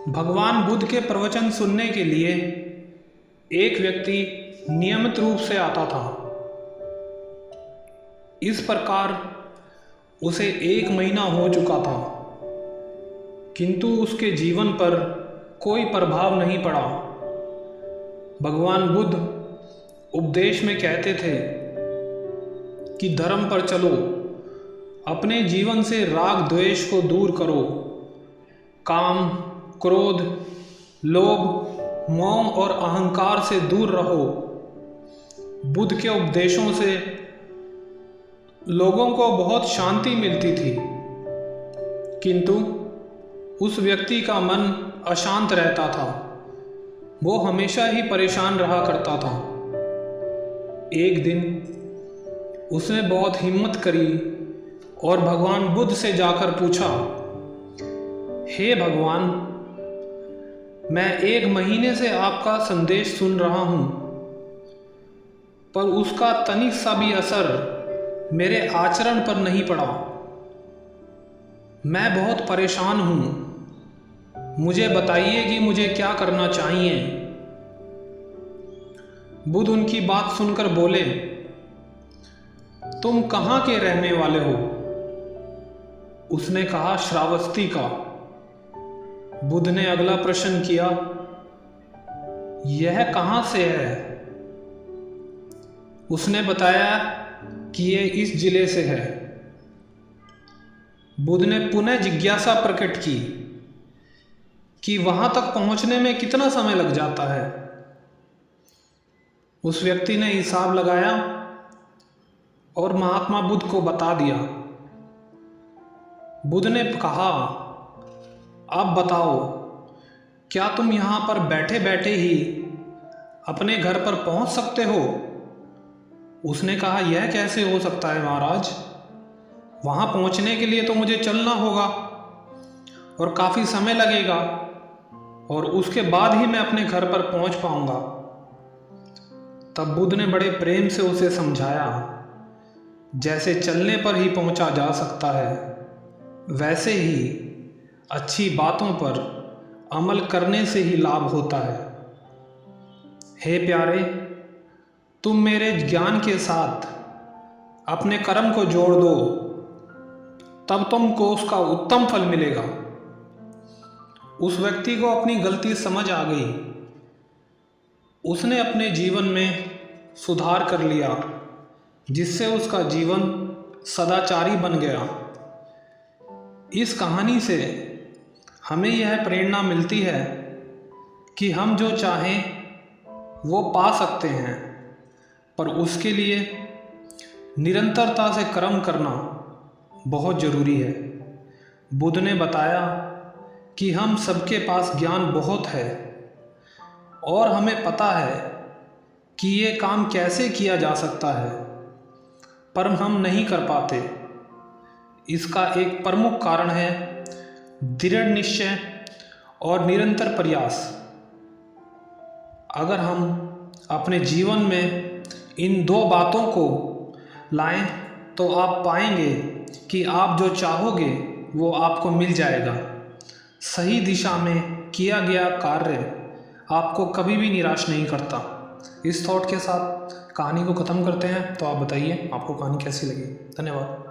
भगवान बुद्ध के प्रवचन सुनने के लिए एक व्यक्ति नियमित रूप से आता था। इस प्रकार उसे 1 महीना हो चुका था, किंतु उसके जीवन पर कोई प्रभाव नहीं पड़ा। भगवान बुद्ध उपदेश में कहते थे कि धर्म पर चलो, अपने जीवन से राग द्वेष को दूर करो, काम, क्रोध, लोभ, मोह और अहंकार से दूर रहो। बुद्ध के उपदेशों से लोगों को बहुत शांति मिलती थी, किंतु उस व्यक्ति का मन अशांत रहता था। वो हमेशा ही परेशान रहा करता था। एक दिन उसने बहुत हिम्मत करी और भगवान बुद्ध से जाकर पूछा, हे भगवान, मैं 1 महीने से आपका संदेश सुन रहा हूँ, पर उसका तनिक सा भी असर मेरे आचरण पर नहीं पड़ा। मैं बहुत परेशान हूँ, मुझे बताइए कि मुझे क्या करना चाहिए। बुद्ध उनकी बात सुनकर बोले, तुम कहाँ के रहने वाले हो? उसने कहा, श्रावस्ती का। बुद्ध ने अगला प्रश्न किया, यह कहाँ से है? उसने बताया कि यह इस जिले से है। बुद्ध ने पुनः जिज्ञासा प्रकट की कि वहां तक पहुंचने में कितना समय लग जाता है। उस व्यक्ति ने हिसाब लगाया और महात्मा बुद्ध को बता दिया। बुद्ध ने कहा, अब बताओ, क्या तुम यहाँ पर बैठे बैठे ही अपने घर पर पहुँच सकते हो? उसने कहा, यह कैसे हो सकता है महाराज? वहाँ पहुँचने के लिए तो मुझे चलना होगा और काफ़ी समय लगेगा, और उसके बाद ही मैं अपने घर पर पहुँच पाऊँगा। तब बुद्ध ने बड़े प्रेम से उसे समझाया, जैसे चलने पर ही पहुँचा जा सकता है, वैसे ही अच्छी बातों पर अमल करने से ही लाभ होता है। हे प्यारे, तुम मेरे ज्ञान के साथ अपने कर्म को जोड़ दो, तब तुमको उसका उत्तम फल मिलेगा। उस व्यक्ति को अपनी गलती समझ आ गई। उसने अपने जीवन में सुधार कर लिया, जिससे उसका जीवन सदाचारी बन गया। इस कहानी से हमें यह प्रेरणा मिलती है कि हम जो चाहें वो पा सकते हैं, पर उसके लिए निरंतरता से कर्म करना बहुत ज़रूरी है। बुद्ध ने बताया कि हम सबके पास ज्ञान बहुत है और हमें पता है कि ये काम कैसे किया जा सकता है, पर हम नहीं कर पाते। इसका एक प्रमुख कारण है दृढ़ निश्चय और निरंतर प्रयास। अगर हम अपने जीवन में इन 2 बातों को लाएं तो आप पाएंगे कि आप जो चाहोगे वो आपको मिल जाएगा। सही दिशा में किया गया कार्य आपको कभी भी निराश नहीं करता। इस थॉट के साथ कहानी को ख़त्म करते हैं। तो आप बताइए, आपको कहानी कैसी लगी? धन्यवाद।